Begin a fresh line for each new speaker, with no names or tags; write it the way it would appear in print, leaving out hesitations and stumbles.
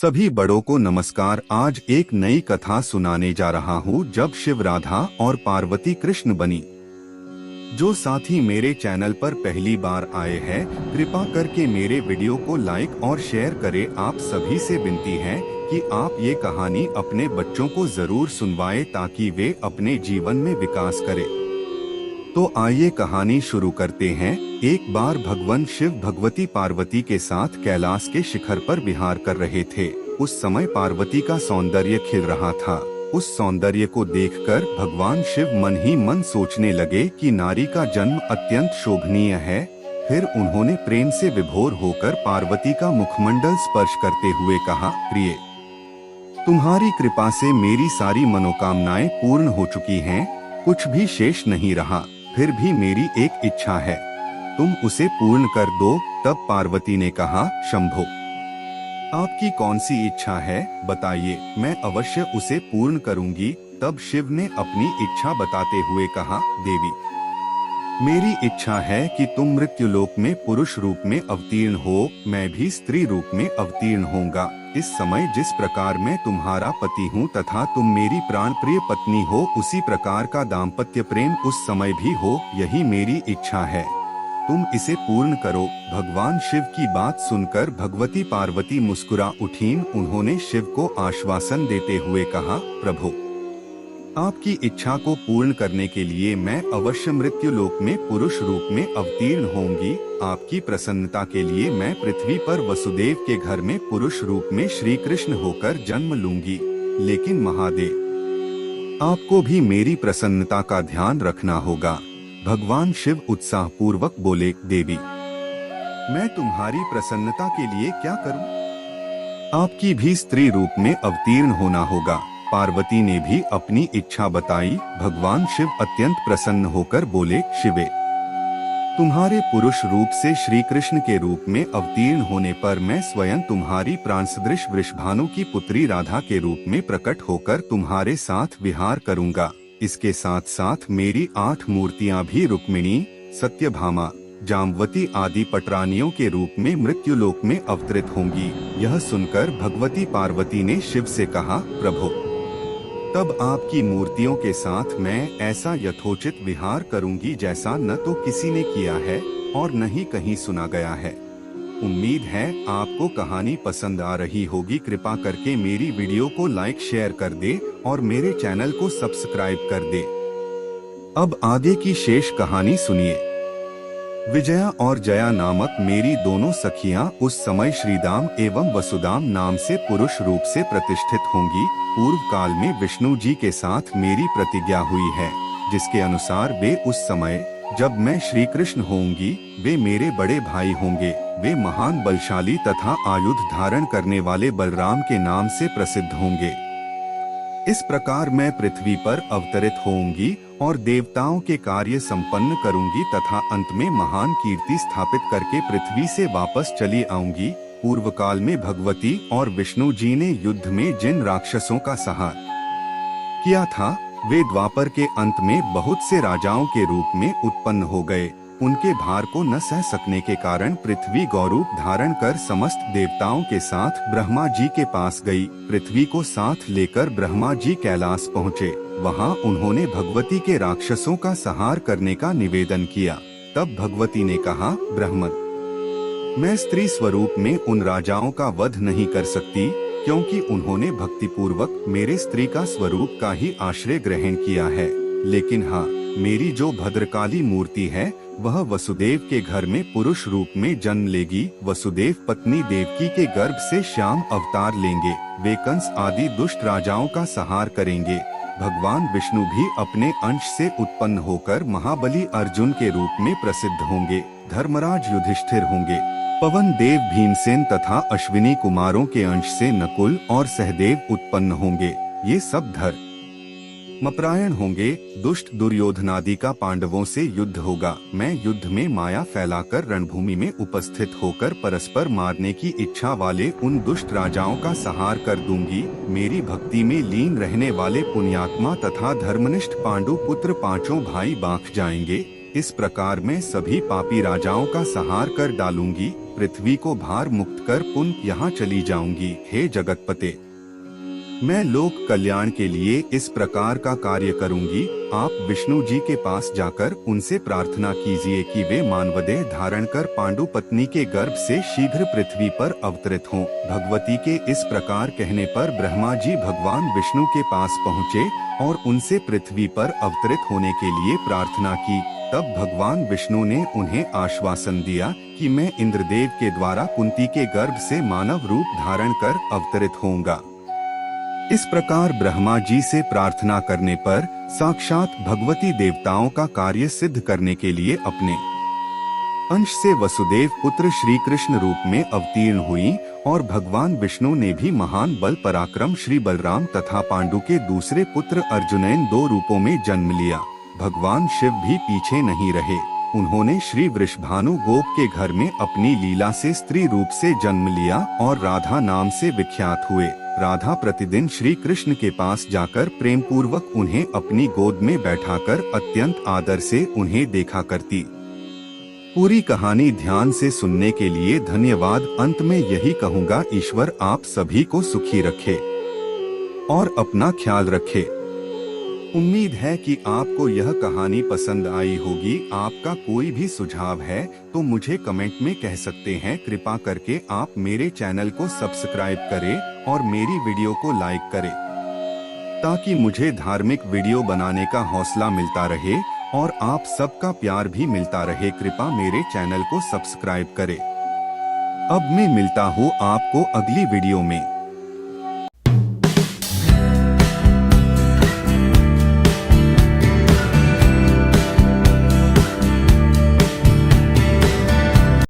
सभी बड़ों को नमस्कार। आज एक नई कथा सुनाने जा रहा हूँ जब शिव राधा और पार्वती कृष्ण बनी। जो साथी मेरे चैनल पर पहली बार आए हैं, कृपा करके मेरे वीडियो को लाइक और शेयर करें। आप सभी से विनती है कि आप ये कहानी अपने बच्चों को जरूर सुनवाएं ताकि वे अपने जीवन में विकास करें। तो आइए कहानी शुरू करते हैं। एक बार भगवान शिव भगवती पार्वती के साथ कैलाश के शिखर पर विहार कर रहे थे। उस समय पार्वती का सौंदर्य खिल रहा था। उस सौंदर्य को देखकर भगवान शिव मन ही मन सोचने लगे कि नारी का जन्म अत्यंत शोभनीय है। फिर उन्होंने प्रेम से विभोर होकर पार्वती का मुखमंडल स्पर्श करते हुए कहा, प्रिय, तुम्हारी कृपा से मेरी सारी मनोकामनाएं पूर्ण हो चुकी हैं, कुछ भी शेष नहीं रहा। फिर भी मेरी एक इच्छा है, तुम उसे पूर्ण कर दो। तब पार्वती ने कहा, शंभो, आपकी कौन सी इच्छा है, बताइए, मैं अवश्य उसे पूर्ण करूंगी। तब शिव ने अपनी इच्छा बताते हुए कहा, देवी, मेरी इच्छा है कि तुम मृत्युलोक में पुरुष रूप में अवतीर्ण हो, मैं भी स्त्री रूप में अवतीर्ण होऊंगा। इस समय जिस प्रकार मैं तुम्हारा पति हूँ तथा तुम मेरी प्राण प्रिय पत्नी हो, उसी प्रकार का दाम्पत्य प्रेम उस समय भी हो, यही मेरी इच्छा है। तुम इसे पूर्ण करो। भगवान शिव की बात सुनकर भगवती पार्वती मुस्कुरा उठीं। उन्होंने शिव को आश्वासन देते हुए कहा, प्रभु, आपकी इच्छा को पूर्ण करने के लिए मैं अवश्य मृत्युलोक में पुरुष रूप में अवतीर्ण होंगी। आपकी प्रसन्नता के लिए मैं पृथ्वी पर वसुदेव के घर में पुरुष रूप में श्री कृष्ण होकर जन्म लूंगी। लेकिन महादेव, आपको भी मेरी प्रसन्नता का ध्यान रखना होगा। भगवान शिव उत्साह पूर्वक बोले, देवी, मैं तुम्हारी प्रसन्नता के लिए क्या करूं? आपकी भी स्त्री रूप में अवतीर्ण होना होगा। पार्वती ने भी अपनी इच्छा बताई। भगवान शिव अत्यंत प्रसन्न होकर बोले, शिवे, तुम्हारे पुरुष रूप से श्री कृष्ण के रूप में अवतीर्ण होने पर मैं स्वयं तुम्हारी प्राणसदृश वृषभानु की पुत्री राधा के रूप में प्रकट होकर तुम्हारे साथ विहार करूंगा। इसके साथ साथ मेरी 8 मूर्तियां भी रुक्मिणी, सत्यभामा, जाम्बवती आदि पटरानियों के रूप में मृत्युलोक में अवतरित होंगी। यह सुनकर भगवती पार्वती ने शिव से कहा, प्रभु, तब आपकी मूर्तियों के साथ मैं ऐसा यथोचित विहार करूंगी जैसा न तो किसी ने किया है और न ही कहीं सुना गया है। उम्मीद है आपको कहानी पसंद आ रही होगी। कृपा करके मेरी वीडियो को लाइक शेयर कर दे और मेरे चैनल को सब्सक्राइब कर दे। अब आगे की शेष कहानी सुनिए। विजया और जया नामक मेरी दोनों सखियां उस समय श्रीदाम एवं वसुदाम नाम से पुरुष रूप से प्रतिष्ठित होंगी। पूर्व काल में विष्णु जी के साथ मेरी प्रतिज्ञा हुई है, जिसके अनुसार वे उस समय जब मैं श्री कृष्ण होंगी, वे मेरे बड़े भाई होंगे। वे महान बलशाली तथा आयुध धारण करने वाले बलराम के नाम से प्रसिद्ध होंगे। इस प्रकार मैं पृथ्वी पर अवतरित होऊंगी और देवताओं के कार्य संपन्न करूंगी तथा अंत में महान कीर्ति स्थापित करके पृथ्वी से वापस चली आऊंगी। पूर्व काल में भगवती और विष्णु जी ने युद्ध में जिन राक्षसों का संहार किया था, वे द्वापर के अंत में बहुत से राजाओं के रूप में उत्पन्न हो गए। उनके भार को न सह सकने के कारण पृथ्वी गौरूप धारण कर समस्त देवताओं के साथ ब्रह्मा जी के पास गई। पृथ्वी को साथ लेकर ब्रह्मा जी कैलाश पहुँचे। वहाँ उन्होंने भगवती के राक्षसों का संहार करने का निवेदन किया। तब भगवती ने कहा, ब्रह्मन, मैं स्त्री स्वरूप में उन राजाओं का वध नहीं कर सकती, क्योंकि उन्होंने भक्तिपूर्वक मेरे स्त्री का स्वरूप का ही आश्रय ग्रहण किया है। लेकिन हाँ, मेरी जो भद्रकाली मूर्ति है वह वसुदेव के घर में पुरुष रूप में जन्म लेगी। वसुदेव पत्नी देवकी के गर्भ से श्याम अवतार लेंगे। वे कंस आदि दुष्ट राजाओं का संहार करेंगे। भगवान विष्णु भी अपने अंश से उत्पन्न होकर महाबली अर्जुन के रूप में प्रसिद्ध होंगे। धर्मराज युधिष्ठिर होंगे। पवन देव भीमसेन तथा अश्विनी कुमारों के अंश से नकुल और सहदेव उत्पन्न होंगे। ये सब धर्मपरायण होंगे। दुष्ट दुर्योधनादि का पांडवों से युद्ध होगा। मैं युद्ध में माया फैलाकर रणभूमि में उपस्थित होकर परस्पर मारने की इच्छा वाले उन दुष्ट राजाओं का संहार कर दूंगी। मेरी भक्ति में लीन रहने वाले पुण्यात्मा तथा धर्मनिष्ठ पांडु पुत्र 5 भाई बांख जाएंगे। इस प्रकार मैं सभी पापी राजाओं का संहार कर डालूंगी। पृथ्वी को भार मुक्त कर पुनः यहाँ चली जाऊंगी। हे जगतपते, मैं लोक कल्याण के लिए इस प्रकार का कार्य करूंगी। आप विष्णु जी के पास जाकर उनसे प्रार्थना कीजिए कि वे मानवदेह धारण कर पांडु पत्नी के गर्भ से शीघ्र पृथ्वी पर अवतरित हों। भगवती के इस प्रकार कहने पर ब्रह्मा जी भगवान विष्णु के पास पहुँचे और उनसे पृथ्वी पर अवतरित होने के लिए प्रार्थना की। तब भगवान विष्णु ने उन्हें आश्वासन दिया कि मैं इंद्रदेव के द्वारा कुंती के गर्भ से मानव रूप धारण कर अवतरित होऊंगा। इस प्रकार ब्रह्मा जी से प्रार्थना करने पर साक्षात भगवती देवताओं का कार्य सिद्ध करने के लिए अपने अंश से वसुदेव पुत्र श्री कृष्ण रूप में अवतीर्ण हुई और भगवान विष्णु ने भी महान बल पराक्रम श्री बलराम तथा पांडु के दूसरे पुत्र अर्जुनयन 2 रूपों में जन्म लिया। भगवान शिव भी पीछे नहीं रहे। उन्होंने श्री वृषभानु गोप के घर में अपनी लीला से स्त्री रूप से जन्म लिया और राधा नाम से विख्यात हुए। राधा प्रतिदिन श्री कृष्ण के पास जाकर प्रेम पूर्वक उन्हें अपनी गोद में बैठाकर अत्यंत आदर से उन्हें देखा करती। पूरी कहानी ध्यान से सुनने के लिए धन्यवाद। अंत में यही कहूँगा, ईश्वर आप सभी को सुखी रखे और अपना ख्याल रखे। उम्मीद है कि आपको यह कहानी पसंद आई होगी। आपका कोई भी सुझाव है तो मुझे कमेंट में कह सकते हैं। कृपा करके आप मेरे चैनल को सब्सक्राइब करें और मेरी वीडियो को लाइक करें ताकि मुझे धार्मिक वीडियो बनाने का हौसला मिलता रहे और आप सबका प्यार भी मिलता रहे। कृपा मेरे चैनल को सब्सक्राइब करें। अब मैं मिलता हूँ आपको अगली वीडियो में।